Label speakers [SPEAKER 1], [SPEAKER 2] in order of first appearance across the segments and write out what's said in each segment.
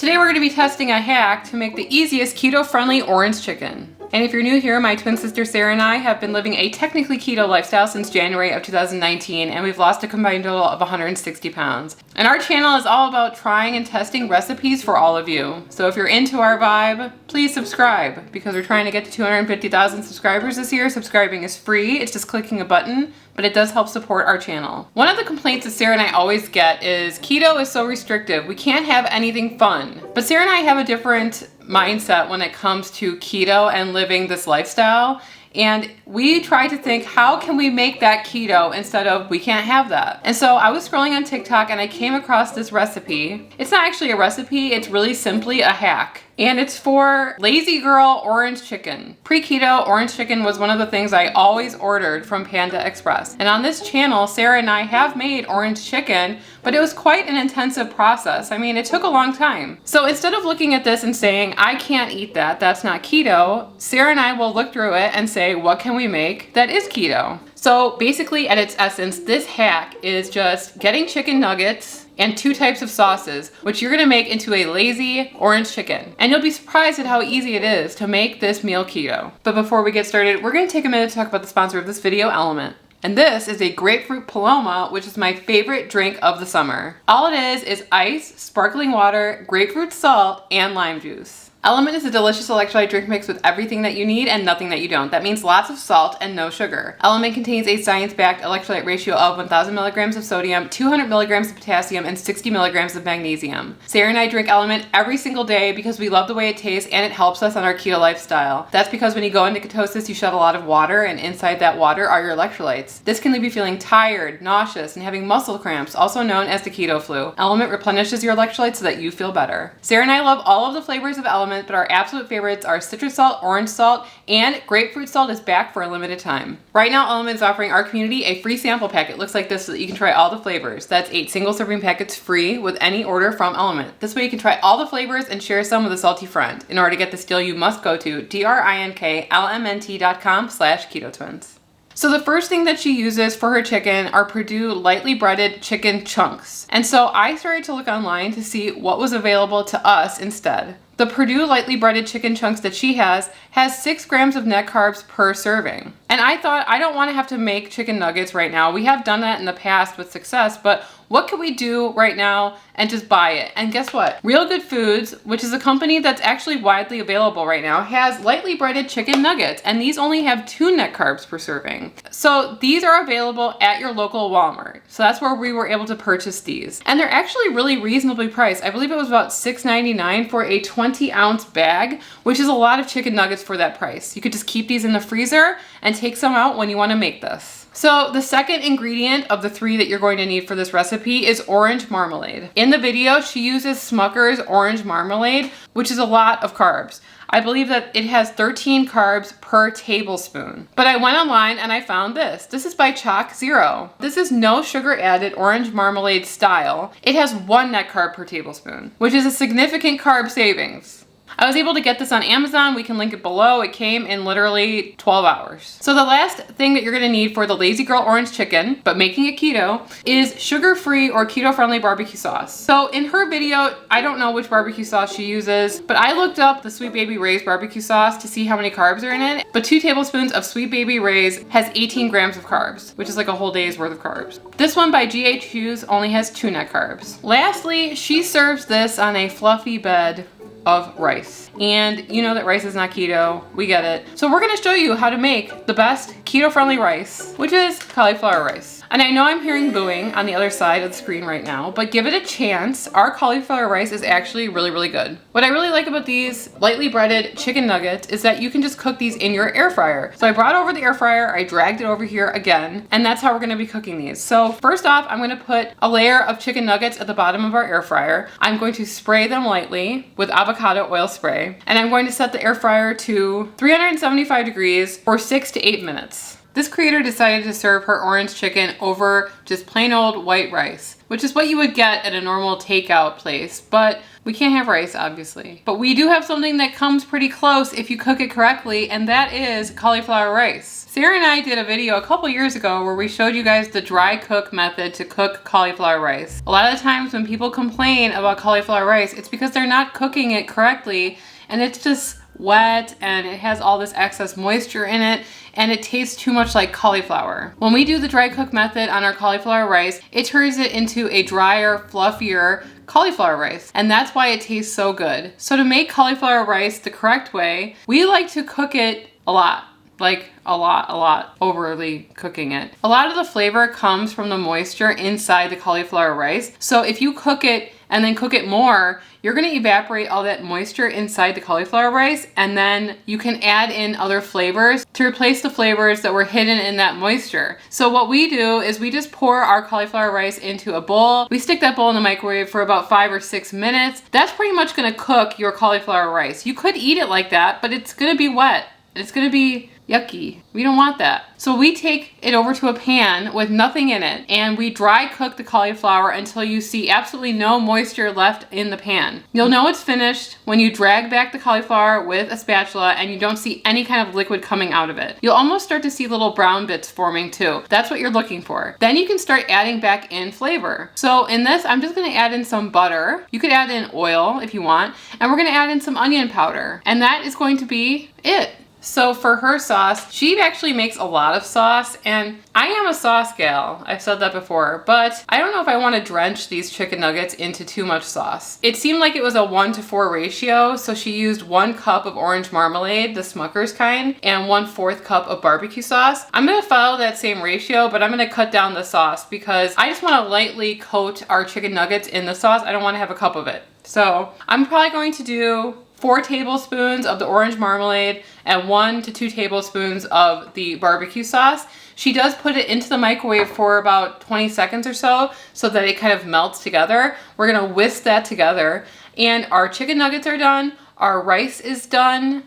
[SPEAKER 1] Today we're going to be testing a hack to make the easiest keto-friendly orange chicken. And if you're new here, my twin sister Sarah and I have been living a technically keto lifestyle since January of 2019, and we've lost a combined total of 160 pounds. And our channel is all about trying and testing recipes for all of you. So if you're into our vibe, please subscribe, because we're trying to get to 250,000 subscribers this year. Subscribing is free, it's just clicking a button, but it does help support our channel. One of the complaints that Sarah and I always get is keto is so restrictive, we can't have anything fun. But Sarah and I have a different mindset when it comes to keto and living this lifestyle. And we try to think, how can we make that keto instead of we can't have that? And so I was scrolling on TikTok and I came across this recipe. It's not actually a recipe, it's really simply a hack. And it's for Lazy Girl orange chicken. Pre-keto, orange chicken was one of the things I always ordered from Panda Express. And on this channel, Sarah and I have made orange chicken, but it was quite an intensive process. I mean, it took a long time. So instead of looking at this and saying, I can't eat that, that's not keto, Sarah and I will look through it and say, what can we make that is keto? So basically, at its essence, this hack is just getting chicken nuggets and 2 types of sauces, which you're gonna make into a lazy orange chicken. And you'll be surprised at how easy it is to make this meal keto. But before we get started, we're gonna take a minute to talk about the sponsor of this video, Element. And this is a grapefruit paloma, which is my favorite drink of the summer. All it is ice, sparkling water, grapefruit salt, and lime juice. Element is a delicious electrolyte drink mix with everything that you need and nothing that you don't. That means lots of salt and no sugar. Element contains a science-backed electrolyte ratio of 1,000 milligrams of sodium, 200 milligrams of potassium, and 60 milligrams of magnesium. Sarah and I drink Element every single day because we love the way it tastes and it helps us on our keto lifestyle. That's because when you go into ketosis, you shed a lot of water, and inside that water are your electrolytes. This can leave you feeling tired, nauseous, and having muscle cramps, also known as the keto flu. Element replenishes your electrolytes so that you feel better. Sarah and I love all of the flavors of Element, but our absolute favorites are citrus salt, orange salt, and grapefruit salt is back for a limited time. Right now, Element is offering our community a free sample pack. It looks like this so that you can try all the flavors. That's 8 single serving packets free with any order from Element. This way you can try all the flavors and share some with a salty friend. In order to get this deal, you must go to drinklmnt.com/ketotwins. So the first thing that she uses for her chicken are Perdue lightly breaded chicken chunks. And so I started to look online to see what was available to us instead. The Perdue lightly breaded chicken chunks that she has 6 grams of net carbs per serving. And I thought, I don't want to have to make chicken nuggets right now. We have done that in the past with success, but what can we do right now and just buy it? And guess what? Real Good Foods, which is a company that's actually widely available right now, has lightly breaded chicken nuggets, and these only have 2 net carbs per serving. So these are available at your local Walmart. So that's where we were able to purchase these. And they're actually really reasonably priced. I believe it was about $6.99 for a 20-ounce bag, which is a lot of chicken nuggets for that price. You could just keep these in the freezer and take some out when you want to make this. So the second ingredient of the 3 that you're going to need for this recipe is orange marmalade. In the video, she uses Smucker's orange marmalade, which is a lot of carbs. I believe that it has 13 carbs per tablespoon. But I went online and I found this. This is by Chalk Zero. This is no sugar added orange marmalade style. It has 1 net carb per tablespoon, which is a significant carb savings. I was able to get this on Amazon. We can link it below. It came in literally 12 hours. So the last thing that you're gonna need for the Lazy Girl orange chicken, but making it keto, is sugar-free or keto-friendly barbecue sauce. So in her video, I don't know which barbecue sauce she uses, but I looked up the Sweet Baby Ray's barbecue sauce to see how many carbs are in it. But 2 tablespoons of Sweet Baby Ray's has 18 grams of carbs, which is like a whole day's worth of carbs. This one by GH Hughes only has 2 net carbs. Lastly, she serves this on a fluffy bed of rice. And you know that rice is not keto, we get it. So we're gonna show you how to make the best keto-friendly rice, which is cauliflower rice. And I know I'm hearing booing on the other side of the screen right now, but give it a chance. Our cauliflower rice is actually really, really good. What I really like about these lightly breaded chicken nuggets is that you can just cook these in your air fryer. So I brought over the air fryer, I dragged it over here again, and that's how we're gonna be cooking these. So first off, I'm gonna put a layer of chicken nuggets at the bottom of our air fryer. I'm going to spray them lightly with avocado oil spray, and I'm going to set the air fryer to 375 degrees for 6 to 8 minutes. This creator decided to serve her orange chicken over just plain old white rice, which is what you would get at a normal takeout place, but we can't have rice, obviously. But we do have something that comes pretty close if you cook it correctly, and that is cauliflower rice. Sarah and I did a video a couple years ago where we showed you guys the dry cook method to cook cauliflower rice. A lot of the times when people complain about cauliflower rice, it's because they're not cooking it correctly, and it's just wet and it has all this excess moisture in it, and it tastes too much like cauliflower. When we do the dry cook method on our cauliflower rice, it turns it into a drier, fluffier cauliflower rice, and that's why it tastes so good. So to make cauliflower rice the correct way, we like to cook it a lot. Like a lot, overly cooking it. A lot of the flavor comes from the moisture inside the cauliflower rice. So if you cook it and then cook it more, you're gonna evaporate all that moisture inside the cauliflower rice, and then you can add in other flavors to replace the flavors that were hidden in that moisture. So what we do is we just pour our cauliflower rice into a bowl. We stick that bowl in the microwave for about 5 or 6 minutes. That's pretty much gonna cook your cauliflower rice. You could eat it like that, but it's gonna be wet. It's gonna be yucky. We don't want that. So we take it over to a pan with nothing in it, and we dry cook the cauliflower until you see absolutely no moisture left in the pan. You'll know it's finished when you drag back the cauliflower with a spatula and you don't see any kind of liquid coming out of it. You'll almost start to see little brown bits forming too. That's what you're looking for. Then you can start adding back in flavor. So in this, I'm just gonna add in some butter. You could add in oil if you want, and we're gonna add in some onion powder. And that is going to be it. So for her sauce, she actually makes a lot of sauce, and I am a sauce gal. I've said that before, but I don't know if I want to drench these chicken nuggets into too much sauce. It seemed like it was a 1-to-4 ratio, so she used 1 cup of orange marmalade, the Smucker's kind, and 1/4 cup of barbecue sauce. I'm gonna follow that same ratio, but I'm gonna cut down the sauce because I just want to lightly coat our chicken nuggets in the sauce. I don't want to have a cup of it. So I'm probably going to do 4 tablespoons of the orange marmalade and 1 to 2 tablespoons of the barbecue sauce. She does put it into the microwave for about 20 seconds or so that it kind of melts together. We're gonna whisk that together, and our chicken nuggets are done, our rice is done,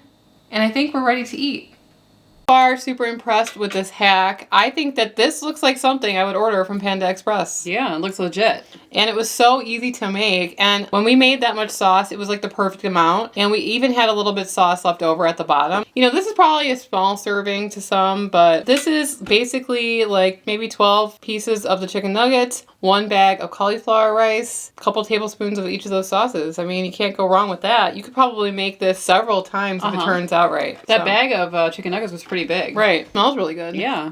[SPEAKER 1] and I think we're ready to eat. Far super impressed with this hack. I think that this looks like something I would order from Panda Express.
[SPEAKER 2] Yeah, it looks legit.
[SPEAKER 1] And it was so easy to make. And when we made that much sauce, it was like the perfect amount. And we even had a little bit sauce left over at the bottom. You know, this is probably a small serving to some, but this is basically like maybe 12 pieces of the chicken nuggets, 1 bag of cauliflower rice, a couple tablespoons of each of those sauces. I mean, you can't go wrong with that. You could probably make this several times if it turns out right.
[SPEAKER 2] That bag of chicken nuggets was pretty big.
[SPEAKER 1] Right. Smells really good.
[SPEAKER 2] Yeah.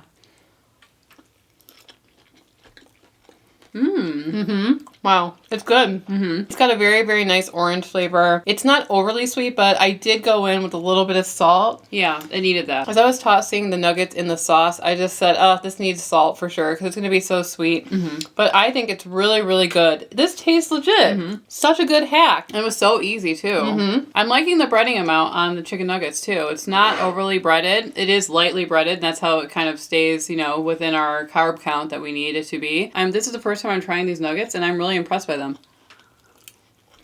[SPEAKER 1] Wow. It's good. It's got a very, very nice orange flavor. It's not overly sweet, but I did go in with a little bit of salt.
[SPEAKER 2] Yeah, it needed that.
[SPEAKER 1] As I was tossing the nuggets in the sauce, I just said, oh, this needs salt for sure because it's going to be so sweet. But I think it's really, really good. This tastes legit. Such a good hack.
[SPEAKER 2] And it was so easy too. I'm liking the breading amount on the chicken nuggets too. It's not overly breaded. It is lightly breaded, and that's how it kind of stays, you know, within our carb count that we need it to be. This is the first time I'm trying these nuggets, and I'm really impressed by them.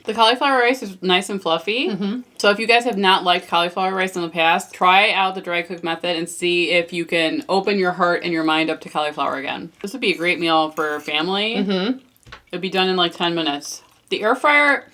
[SPEAKER 2] The cauliflower rice is nice and fluffy. So if you guys have not liked cauliflower rice in the past, try out the dry cook method and see if you can open your heart and your mind up to cauliflower again. This would be a great meal for family. It'd be done in like 10 minutes. The air fryer,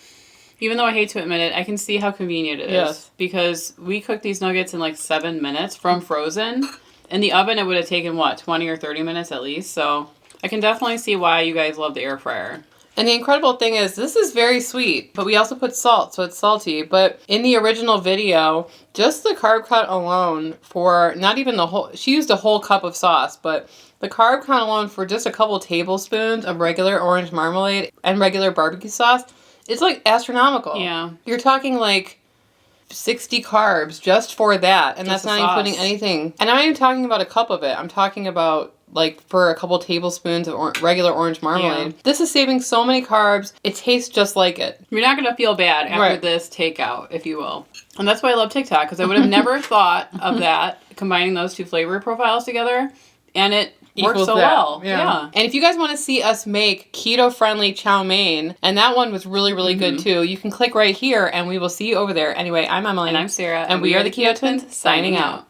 [SPEAKER 2] even though I hate to admit it, I can see how convenient it is. Because we cooked these nuggets in like 7 minutes from frozen. In the oven, it would have taken, what, 20 or 30 minutes at least. So I can definitely see why you guys love the air fryer.
[SPEAKER 1] And the incredible thing is, this is very sweet, but we also put salt, so it's salty. But in the original video, just the carb count alone for not even the whole, she used a whole cup of sauce, but the carb count alone for just a couple tablespoons of regular orange marmalade and regular barbecue sauce, it's like astronomical.
[SPEAKER 2] Yeah.
[SPEAKER 1] You're talking like 60 carbs just for that, and
[SPEAKER 2] Just
[SPEAKER 1] that's not including anything. And I'm not even talking about a cup of it. I'm talking about like for a couple tablespoons of regular orange marmalade.
[SPEAKER 2] Yeah.
[SPEAKER 1] This is saving so many carbs. It tastes just like it.
[SPEAKER 2] You're not going to feel bad after this takeout, if you will. And that's why I love TikTok, because I would have never thought of that, combining those two flavor profiles together, and it works so well. Yeah.
[SPEAKER 1] And if you guys want to see us make keto-friendly chow mein, and that one was really, really good too, you can click right here, and we will see you over there. Anyway, I'm Emily.
[SPEAKER 2] And I'm Sarah.
[SPEAKER 1] And we are the Keto Twins, signing out.